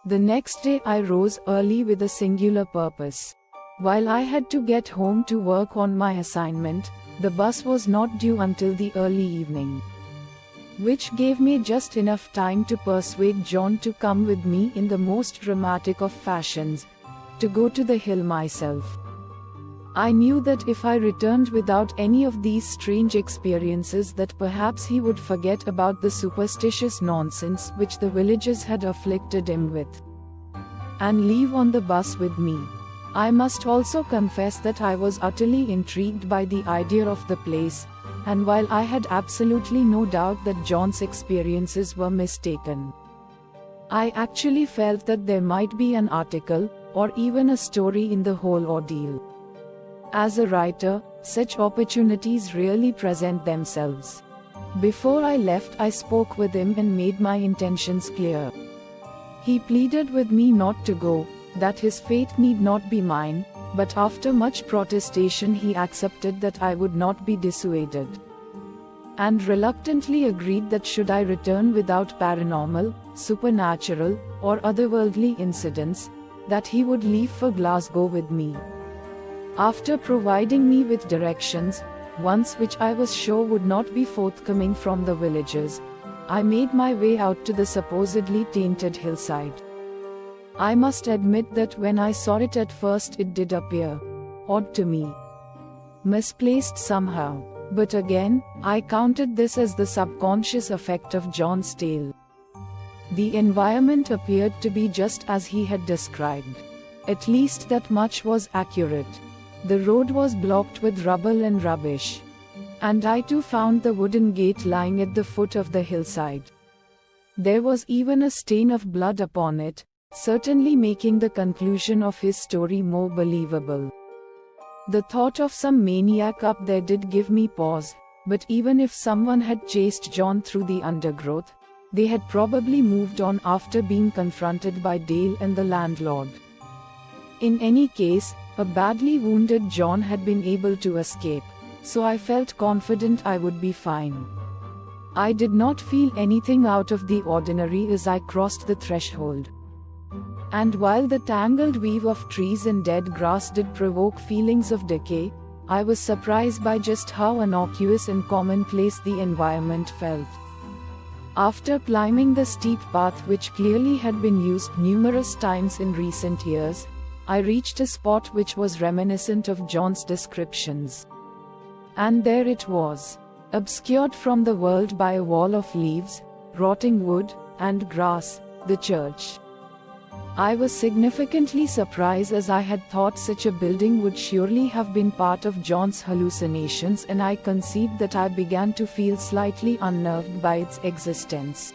The next day I rose early with a singular purpose. While I had to get home to work on my assignment, the bus was not due until the early evening, which gave me just enough time to persuade John to come with me in the most dramatic of fashions, to go to the hill myself. I knew that if I returned without any of these strange experiences, that perhaps he would forget about the superstitious nonsense which the villagers had afflicted him with, and leave on the bus with me. I must also confess that I was utterly intrigued by the idea of the place, and while I had absolutely no doubt that John's experiences were mistaken, I actually felt that there might be an article, or even a story in the whole ordeal. As a writer, such opportunities rarely present themselves. Before I left, I spoke with him and made my intentions clear. He pleaded with me not to go, that his fate need not be mine, but after much protestation he accepted that I would not be dissuaded, and reluctantly agreed that should I return without paranormal, supernatural, or otherworldly incidents, that he would leave for Glasgow with me. After providing me with directions, once which I was sure would not be forthcoming from the villagers, I made my way out to the supposedly tainted hillside. I must admit that when I saw it at first it did appear odd to me, misplaced somehow, but again, I counted this as the subconscious effect of John's tale. The environment appeared to be just as he had described. At least that much was accurate. The road was blocked with rubble and rubbish, and I too found the wooden gate lying at the foot of the hillside. There was even a stain of blood upon it, certainly making the conclusion of his story more believable. The thought of some maniac up there did give me pause, but even if someone had chased John through the undergrowth, they had probably moved on after being confronted by Dale and the landlord. In any case, a badly wounded John had been able to escape, so I felt confident I would be fine. I did not feel anything out of the ordinary as I crossed the threshold. And while the tangled weave of trees and dead grass did provoke feelings of decay, I was surprised by just how innocuous and commonplace the environment felt. After climbing the steep path which clearly had been used numerous times in recent years, I reached a spot which was reminiscent of John's descriptions. And there it was, obscured from the world by a wall of leaves, rotting wood, and grass, the church. I was significantly surprised, as I had thought such a building would surely have been part of John's hallucinations, and I concede that I began to feel slightly unnerved by its existence,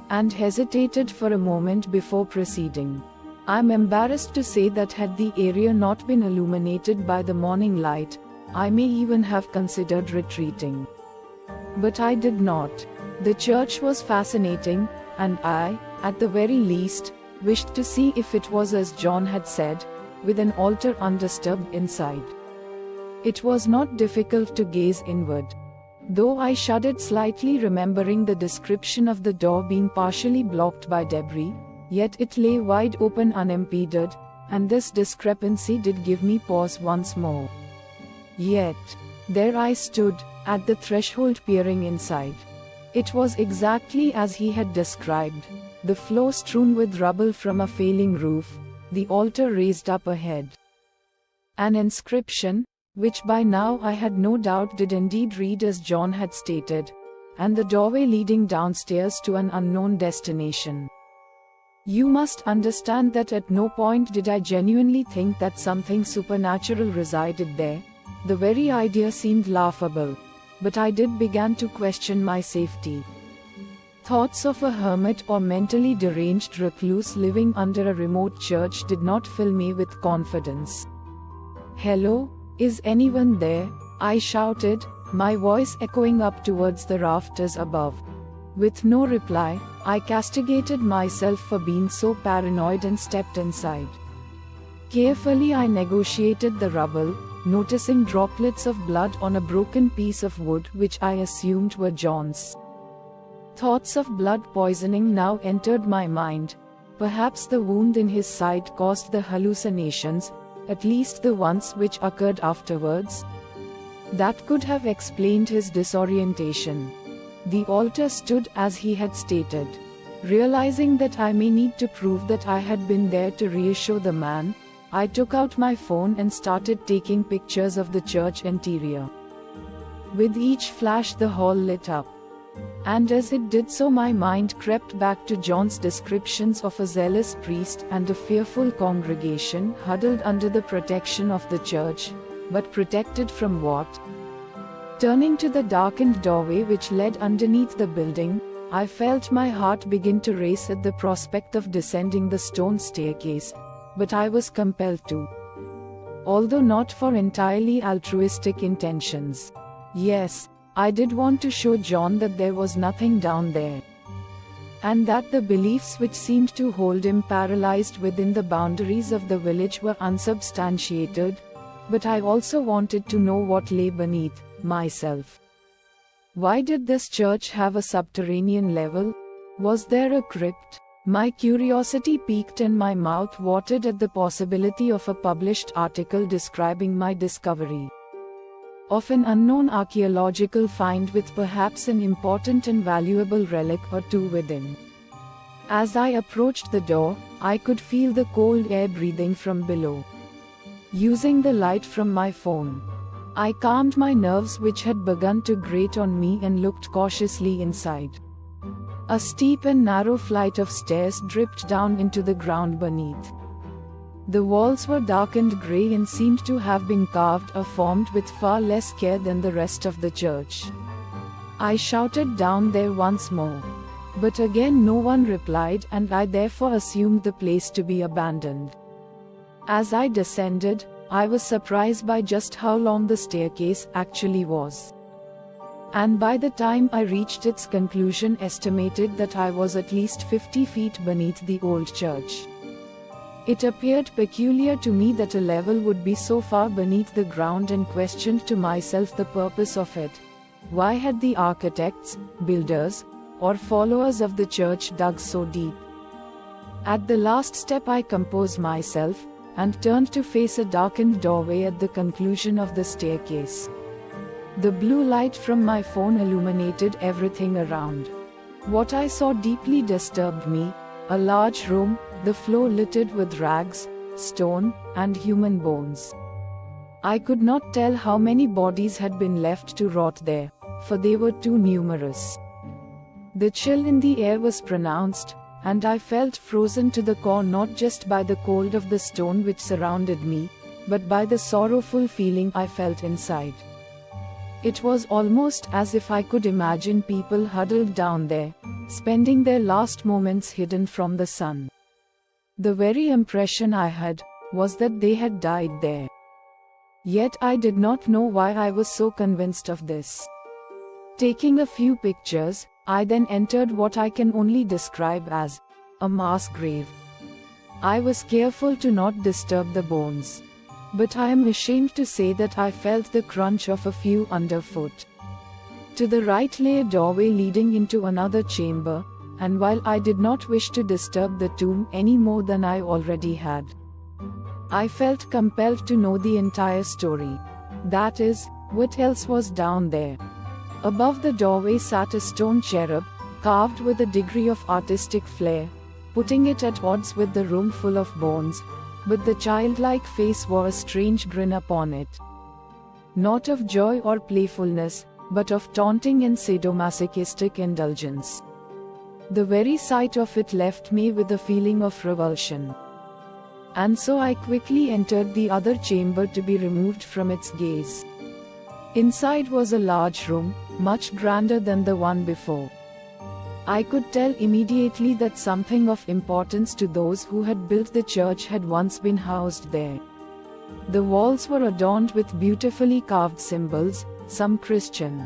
and hesitated for a moment before proceeding. I'm embarrassed to say that had the area not been illuminated by the morning light, I may even have considered retreating. But I did not. The church was fascinating, and I, at the very least, wished to see if it was as John had said, with an altar undisturbed inside. It was not difficult to gaze inward, though I shuddered slightly remembering the description of the door being partially blocked by debris, yet it lay wide open unimpeded, and this discrepancy did give me pause once more. Yet, there I stood, at the threshold peering inside. It was exactly as he had described, the floor strewn with rubble from a failing roof, the altar raised up ahead. An inscription, which by now I had no doubt did indeed read as John had stated, and the doorway leading downstairs to an unknown destination. You must understand that at no point did I genuinely think that something supernatural resided there. The very idea seemed laughable, but I did begin to question my safety. Thoughts of a hermit or mentally deranged recluse living under a remote church did not fill me with confidence. "Hello, is anyone there?" I shouted, my voice echoing up towards the rafters above. With no reply, I castigated myself for being so paranoid and stepped inside. Carefully I negotiated the rubble, noticing droplets of blood on a broken piece of wood which I assumed were John's. Thoughts of blood poisoning now entered my mind, perhaps the wound in his side caused the hallucinations, at least the ones which occurred afterwards. That could have explained his disorientation. The altar stood as he had stated. Realizing that I may need to prove that I had been there to reassure the man, I took out my phone and started taking pictures of the church interior. With each flash the hall lit up. And as it did so, my mind crept back to John's descriptions of a zealous priest and a fearful congregation huddled under the protection of the church, but protected from what? Turning to the darkened doorway which led underneath the building, I felt my heart begin to race at the prospect of descending the stone staircase, but I was compelled to. Although not for entirely altruistic intentions. Yes, I did want to show John that there was nothing down there. And that the beliefs which seemed to hold him paralyzed within the boundaries of the village were unsubstantiated, but I also wanted to know what lay beneath myself. Why did this church have a subterranean level? Was there a crypt? My curiosity piqued and my mouth watered at the possibility of a published article describing my discovery of an unknown archaeological find with perhaps an important and valuable relic or two within. As I approached the door, I could feel the cold air breathing from below. Using the light from my phone, I calmed my nerves which had begun to grate on me and looked cautiously inside. A steep and narrow flight of stairs dripped down into the ground beneath. The walls were darkened grey and seemed to have been carved or formed with far less care than the rest of the church. I shouted down there once more. But again no one replied, and I therefore assumed the place to be abandoned. As I descended, I was surprised by just how long the staircase actually was. And by the time I reached its conclusion, estimated that I was at least 50 feet beneath the old church. It appeared peculiar to me that a level would be so far beneath the ground, and questioned to myself the purpose of it. Why had the architects, builders, or followers of the church dug so deep? At the last step I composed myself, and turned to face a darkened doorway at the conclusion of the staircase. The blue light from my phone illuminated everything around. What I saw deeply disturbed me: a large room, the floor littered with rags, stone, and human bones. I could not tell how many bodies had been left to rot there, for they were too numerous. The chill in the air was pronounced, and I felt frozen to the core, not just by the cold of the stone which surrounded me, but by the sorrowful feeling I felt inside. It was almost as if I could imagine people huddled down there, spending their last moments hidden from the sun. The very impression I had was that they had died there. Yet I did not know why I was so convinced of this. Taking a few pictures, I then entered what I can only describe as a mass grave. I was careful to not disturb the bones. But I am ashamed to say that I felt the crunch of a few underfoot. To the right lay a doorway leading into another chamber, and while I did not wish to disturb the tomb any more than I already had, I felt compelled to know the entire story. That is, what else was down there. Above the doorway sat a stone cherub, carved with a degree of artistic flair, putting it at odds with the room full of bones, but the childlike face wore a strange grin upon it. Not of joy or playfulness, but of taunting and sadomasochistic indulgence. The very sight of it left me with a feeling of revulsion. And so I quickly entered the other chamber to be removed from its gaze. Inside was a large room, much grander than the one before. I could tell immediately that something of importance to those who had built the church had once been housed there. The walls were adorned with beautifully carved symbols, some Christian,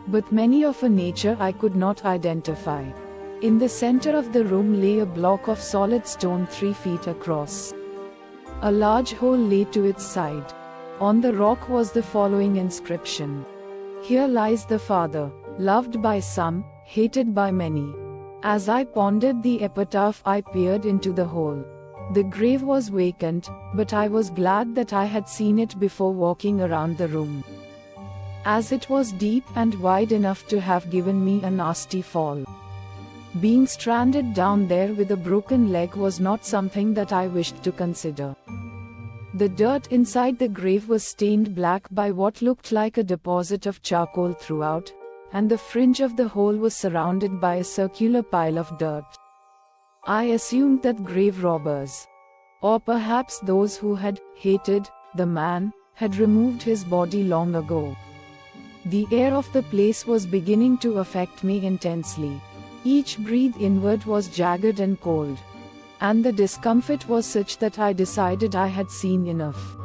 but many of a nature I could not identify. In the center of the room lay a block of solid stone 3 feet across. A large hole lay to its side. On the rock was the following inscription: "Here lies the Father, loved by some, hated by many. As I pondered the epitaph, I peered into the hole. The grave was vacant, but I was glad that I had seen it before walking around the room, as it was deep and wide enough to have given me a nasty fall. Being stranded down there with a broken leg was not something that I wished to consider. The dirt inside the grave was stained black by what looked like a deposit of charcoal throughout, and the fringe of the hole was surrounded by a circular pile of dirt. I assumed that grave robbers, or perhaps those who had hated the man, had removed his body long ago. The air of the place was beginning to affect me intensely. Each breath inward was jagged and cold, and the discomfort was such that I decided I had seen enough.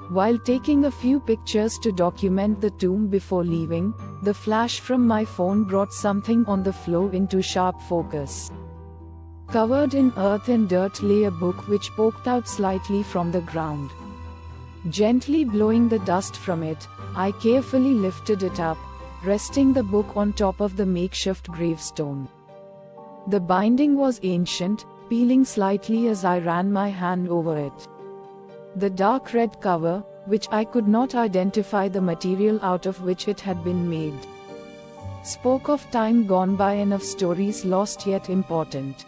While taking a few pictures to document the tomb before leaving, the flash from my phone brought something on the floor into sharp focus. Covered in earth and dirt lay a book which poked out slightly from the ground. Gently blowing the dust from it, I carefully lifted it up, resting the book on top of the makeshift gravestone. The binding was ancient, peeling slightly as I ran my hand over it. The dark red cover, which I could not identify the material out of which it had been made, spoke of time gone by and of stories lost yet important.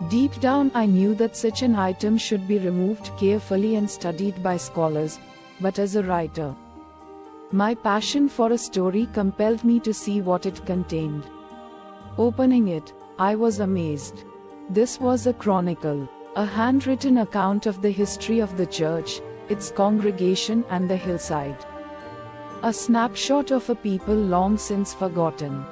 Deep down I knew that such an item should be removed carefully and studied by scholars, but as a writer, my passion for a story compelled me to see what it contained. Opening it, I was amazed. This was a chronicle, a handwritten account of the history of the church, its congregation and the hillside. A snapshot of a people long since forgotten.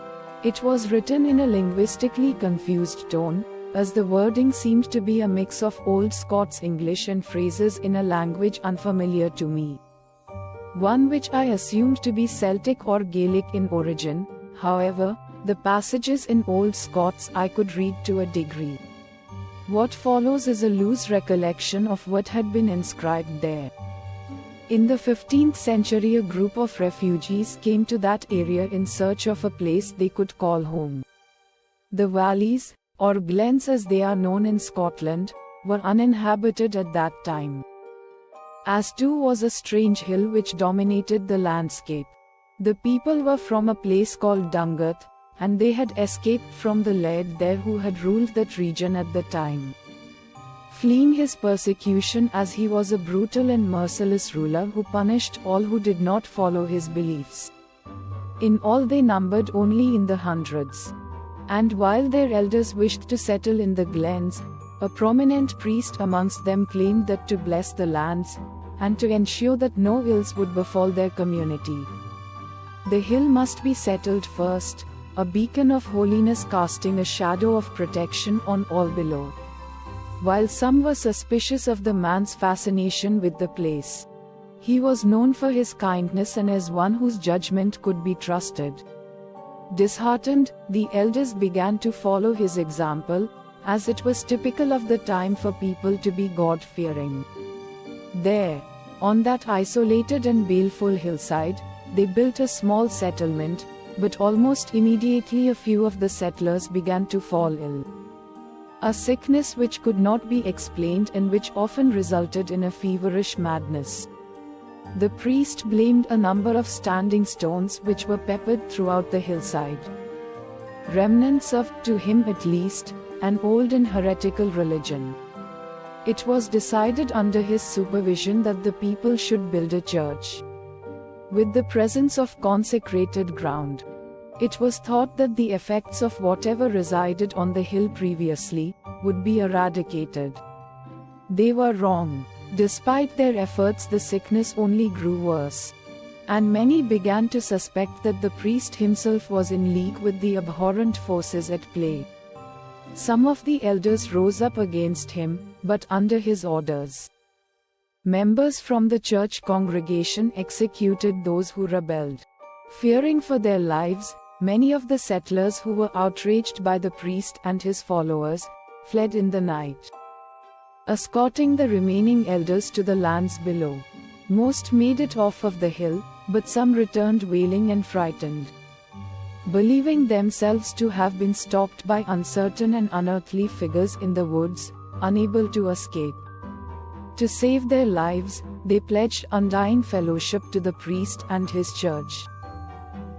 It was written in a linguistically confused tone, as the wording seemed to be a mix of Old Scots English and phrases in a language unfamiliar to me. One which I assumed to be Celtic or Gaelic in origin. However, the passages in Old Scots I could read to a degree. What follows is a loose recollection of what had been inscribed there. In the 15th century, a group of refugees came to that area in search of a place they could call home. The valleys, or glens as they are known in Scotland, were uninhabited at that time. As too was a strange hill which dominated the landscape. The people were from a place called Dungath, and they had escaped from the laird there who had ruled that region at the time, fleeing his persecution as he was a brutal and merciless ruler who punished all who did not follow his beliefs. In all they numbered only in the hundreds. And while their elders wished to settle in the glens, a prominent priest amongst them claimed that to bless the lands, and to ensure that no ills would befall their community, the hill must be settled first, a beacon of holiness casting a shadow of protection on all below. While some were suspicious of the man's fascination with the place, he was known for his kindness and as one whose judgment could be trusted. Disheartened, the elders began to follow his example, as it was typical of the time for people to be God-fearing. There, on that isolated and baleful hillside, they built a small settlement, but almost immediately a few of the settlers began to fall ill. A sickness which could not be explained and which often resulted in a feverish madness. The priest blamed a number of standing stones which were peppered throughout the hillside, remnants of, to him at least, an old and heretical religion. It was decided under his supervision that the people should build a church with the presence of consecrated ground. It was thought that the effects of whatever resided on the hill previously would be eradicated. They were wrong. Despite their efforts, the sickness only grew worse, and many began to suspect that the priest himself was in league with the abhorrent forces at play. Some of the elders rose up against him, but under his orders, members from the church congregation executed those who rebelled. Fearing for their lives, many of the settlers who were outraged by the priest and his followers fled in the night, escorting the remaining elders to the lands below. Most made it off of the hill, but some returned wailing and frightened. believing themselves to have been stopped by uncertain and unearthly figures in the woods, unable to escape. To save their lives, they pledged undying fellowship to the priest and his church.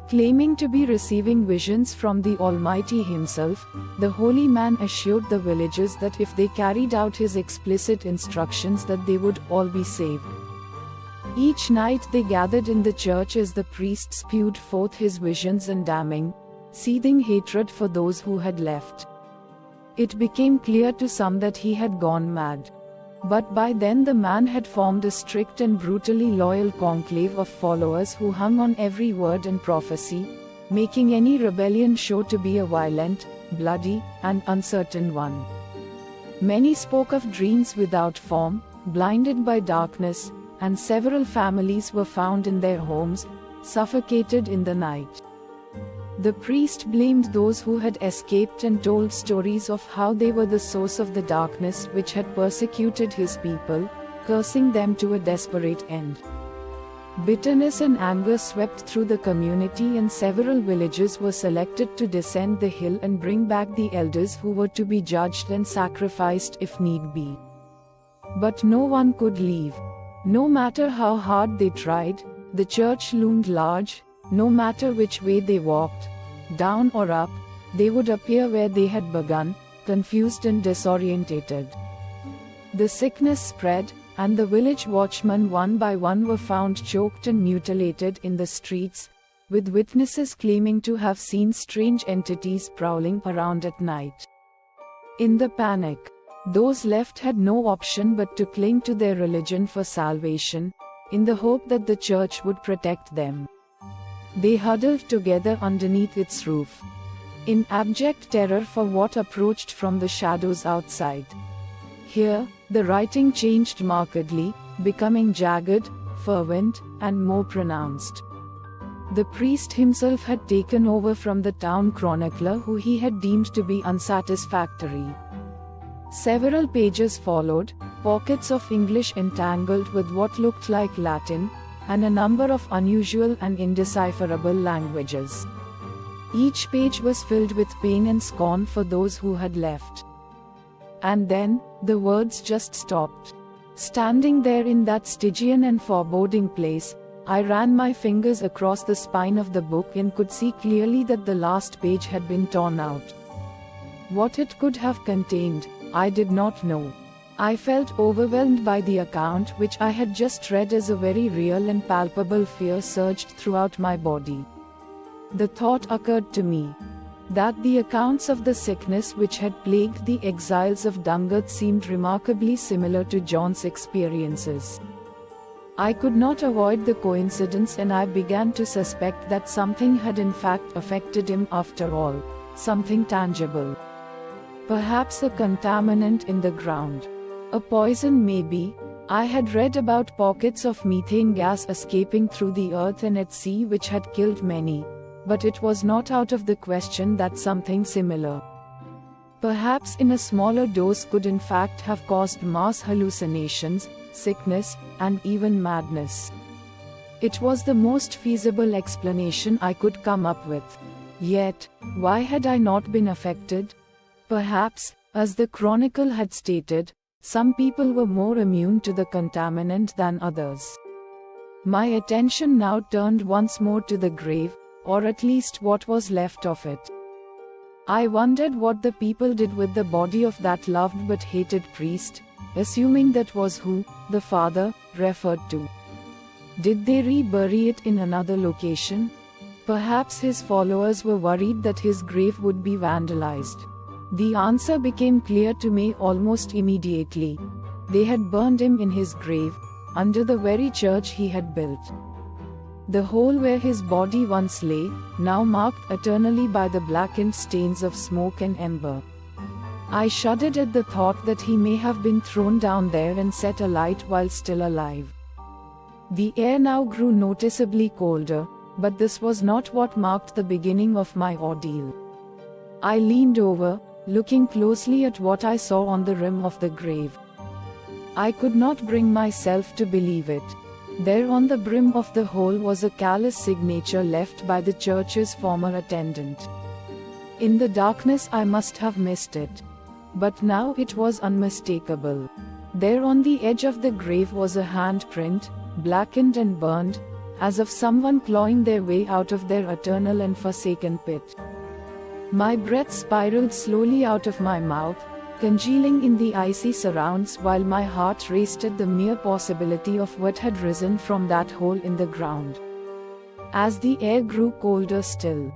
Claiming to be receiving visions from the Almighty himself, the holy man assured the villagers that if they carried out his explicit instructions that they would all be saved. Each night they gathered in the church as the priest spewed forth his visions and damning, seething hatred for those who had left. It became clear to some that he had gone mad. But by then the man had formed a strict and brutally loyal conclave of followers who hung on every word and prophecy, making any rebellion sure to be a violent, bloody, and uncertain one. Many spoke of dreams without form, blinded by darkness, and several families were found in their homes, suffocated in the night. The priest blamed those who had escaped and told stories of how they were the source of the darkness which had persecuted his people, cursing them to a desperate end. Bitterness and anger swept through the community, and several villages were selected to descend the hill and bring back the elders who were to be judged and sacrificed if need be. But no one could leave. No matter how hard they tried, the church loomed large. No matter which way they walked, down or up, they would appear where they had begun, confused and disorientated. The sickness spread, and the village watchmen one by one were found choked and mutilated in the streets, with witnesses claiming to have seen strange entities prowling around at night. In the panic, those left had no option but to cling to their religion for salvation, in the hope that the church would protect them. They huddled together underneath its roof, in abject terror for what approached from the shadows outside. Here, the writing changed markedly, becoming jagged, fervent, and more pronounced. The priest himself had taken over from the town chronicler who he had deemed to be unsatisfactory. Several pages followed, pockets of English entangled with what looked like Latin, and a number of unusual and indecipherable languages. Each page was filled with pain and scorn for those who had left. And then, the words just stopped. Standing there in that Stygian and foreboding place, I ran my fingers across the spine of the book and could see clearly that the last page had been torn out. What it could have contained, I did not know. I felt overwhelmed by the account which I had just read as a very real and palpable fear surged throughout my body. The thought occurred to me that the accounts of the sickness which had plagued the exiles of Dungut seemed remarkably similar to John's experiences. I could not avoid the coincidence, and I began to suspect that something had in fact affected him after all, something tangible. Perhaps a contaminant in the ground. A poison maybe. I had read about pockets of methane gas escaping through the earth and at sea which had killed many, but it was not out of the question that something similar, perhaps in a smaller dose, could in fact have caused mass hallucinations, sickness, and even madness. It was the most feasible explanation I could come up with. Yet, why had I not been affected? Perhaps, as the chronicle had stated, some people were more immune to the contaminant than others. My attention now turned once more to the grave, or at least what was left of it. I wondered what the people did with the body of that loved but hated priest, assuming that was who the father referred to. Did they rebury it in another location? Perhaps his followers were worried that his grave would be vandalized. The answer became clear to me almost immediately. They had burned him in his grave, under the very church he had built. The hole where his body once lay, now marked eternally by the blackened stains of smoke and ember. I shuddered at the thought that he may have been thrown down there and set alight while still alive. The air now grew noticeably colder, but this was not what marked the beginning of my ordeal. I leaned over, looking closely at what I saw on the rim of the grave. I could not bring myself to believe it. There on the brim of the hole was a callous signature left by the church's former attendant. In the darkness I must have missed it. But now it was unmistakable. There on the edge of the grave was a handprint, blackened and burned, as of someone clawing their way out of their eternal and forsaken pit. My breath spiraled slowly out of my mouth, congealing in the icy surrounds while my heart raced at the mere possibility of what had risen from that hole in the ground. As the air grew colder still,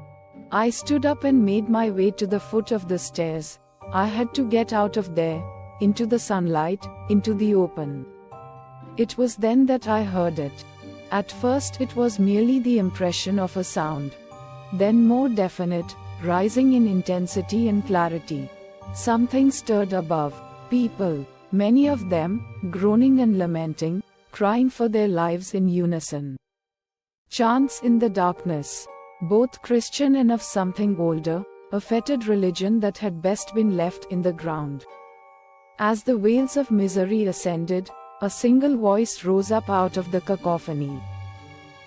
I stood up and made my way to the foot of the stairs. I had to get out of there, into the sunlight, into the open. It was then that I heard it. At first it was merely the impression of a sound. Then more definite, rising in intensity and clarity. Something stirred above. People, many of them, groaning and lamenting, crying for their lives in unison. Chants in the darkness. Both Christian and of something older, a fetid religion that had best been left in the ground. As the wails of misery ascended, a single voice rose up out of the cacophony.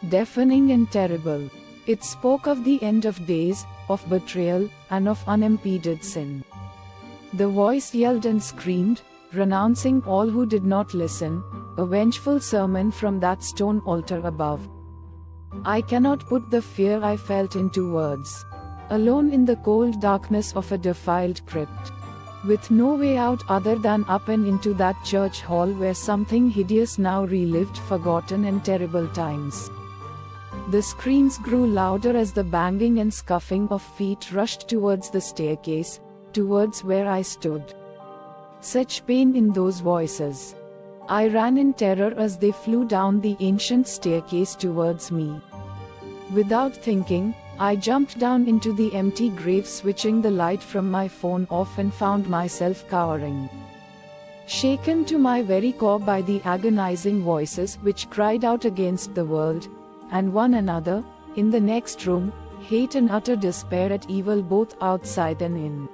Deafening and terrible. It spoke of the end of days, of betrayal, and of unimpeded sin. The voice yelled and screamed, renouncing all who did not listen, a vengeful sermon from that stone altar above. I cannot put the fear I felt into words. Alone in the cold darkness of a defiled crypt, with no way out other than up and into that church hall where something hideous now relived forgotten and terrible times. The screams grew louder as the banging and scuffing of feet rushed towards the staircase, towards where I stood. Such pain in those voices. I ran in terror as they flew down the ancient staircase towards me. Without thinking, I jumped down into the empty grave, switching the light from my phone off, and found myself cowering. Shaken to my very core by the agonizing voices which cried out against the world, and one another, in the next room, hate and utter despair at evil both outside and in.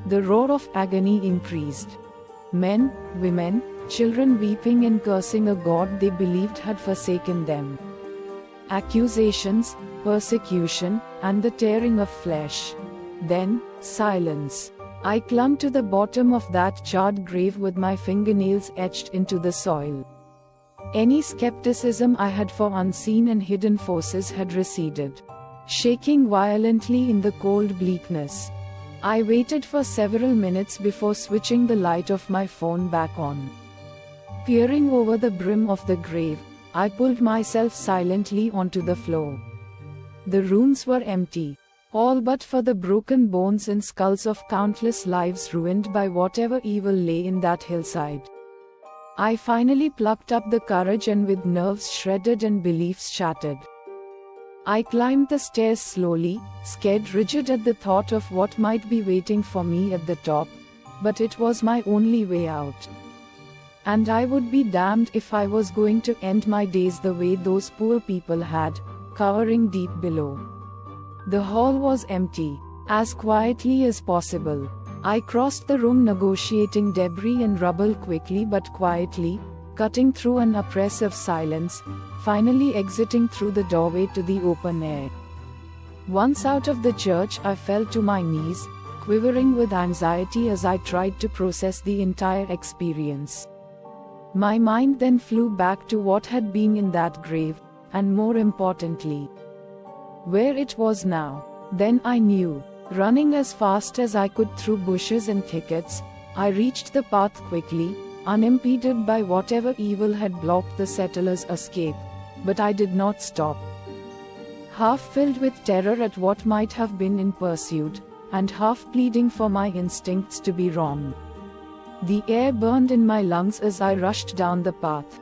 The roar of agony increased. Men, women, children weeping and cursing a God they believed had forsaken them. Accusations, persecution, and the tearing of flesh. Then, silence. I clung to the bottom of that charred grave with my fingernails etched into the soil. Any skepticism I had for unseen and hidden forces had receded. Shaking violently in the cold bleakness, I waited for several minutes before switching the light of my phone back on. Peering over the brim of the grave, I pulled myself silently onto the floor. The rooms were empty, all but for the broken bones and skulls of countless lives ruined by whatever evil lay in that hillside. I finally plucked up the courage, and with nerves shredded and beliefs shattered, I climbed the stairs slowly, scared rigid at the thought of what might be waiting for me at the top, but it was my only way out. And I would be damned if I was going to end my days the way those poor people had, cowering deep below. The hall was empty. As quietly as possible, I crossed the room, negotiating debris and rubble quickly but quietly, cutting through an oppressive silence, finally exiting through the doorway to the open air. Once out of the church, I fell to my knees, quivering with anxiety as I tried to process the entire experience. My mind then flew back to what had been in that grave, and more importantly, where it was now. Then I knew. Running as fast as I could through bushes and thickets, I reached the path quickly, unimpeded by whatever evil had blocked the settlers' escape. But I did not stop. Half filled with terror at what might have been in pursuit, and half pleading for my instincts to be wrong. The air burned in my lungs as I rushed down the path.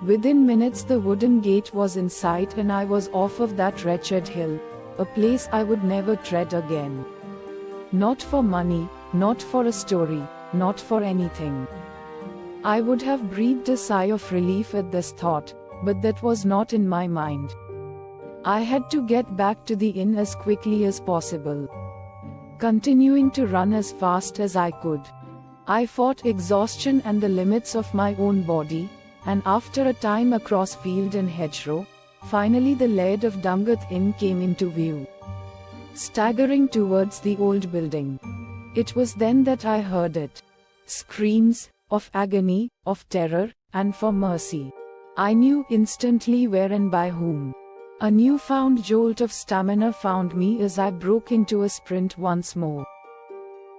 Within minutes the wooden gate was in sight, and I was off of that wretched hill, a place I would never tread again. Not for money, not for a story, not for anything. I would have breathed a sigh of relief at this thought, but that was not in my mind. I had to get back to the inn as quickly as possible. Continuing to run as fast as I could, I fought exhaustion and the limits of my own body, and after a time across field and hedgerow, finally the Laird of Dungath Inn came into view, staggering towards the old building. It was then that I heard it. Screams, of agony, of terror, and for mercy. I knew instantly where and by whom. A newfound jolt of stamina found me as I broke into a sprint once more,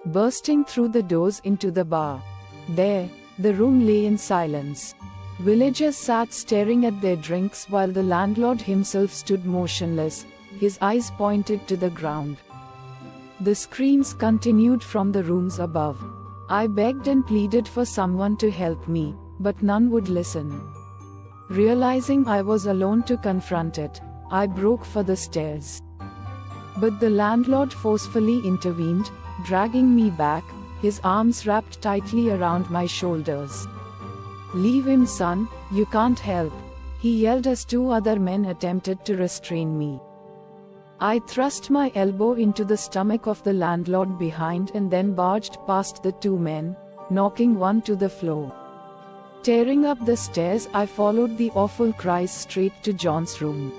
bursting through the doors into the bar. There, the room lay in silence. Villagers sat staring at their drinks while the landlord himself stood motionless, his eyes pointed to the ground. The screams continued from the rooms above. I begged and pleaded for someone to help me, but none would listen. Realizing I was alone to confront it, I broke for the stairs. But the landlord forcefully intervened, dragging me back, his arms wrapped tightly around my shoulders. "Leave him, son, you can't help," he yelled as two other men attempted to restrain me. I thrust my elbow into the stomach of the landlord behind and then barged past the two men, knocking one to the floor. Tearing up the stairs, I followed the awful cries straight to John's room.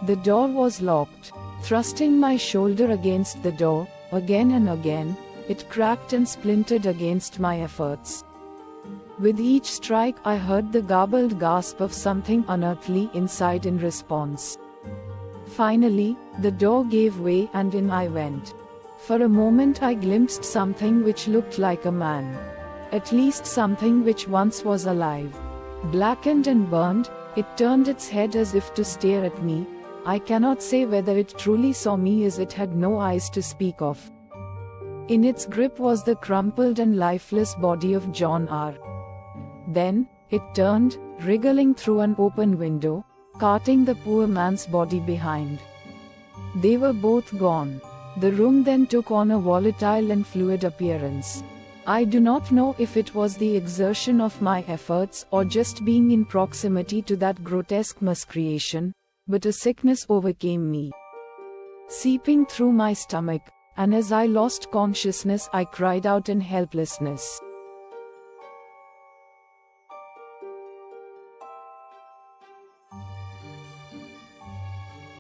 The door was locked. Thrusting my shoulder against the door, again and again, it cracked and splintered against my efforts. With each strike, I heard the garbled gasp of something unearthly inside in response. Finally, the door gave way and in I went. For a moment I glimpsed something which looked like a man. At least something which once was alive. Blackened and burned, it turned its head as if to stare at me. I cannot say whether it truly saw me, as it had no eyes to speak of. In its grip was the crumpled and lifeless body of John R. Then, it turned, wriggling through an open window, carting the poor man's body behind. They were both gone. The room then took on a volatile and fluid appearance. I do not know if it was the exertion of my efforts or just being in proximity to that grotesque muscreation, but a sickness overcame me, seeping through my stomach, and as I lost consciousness I cried out in helplessness.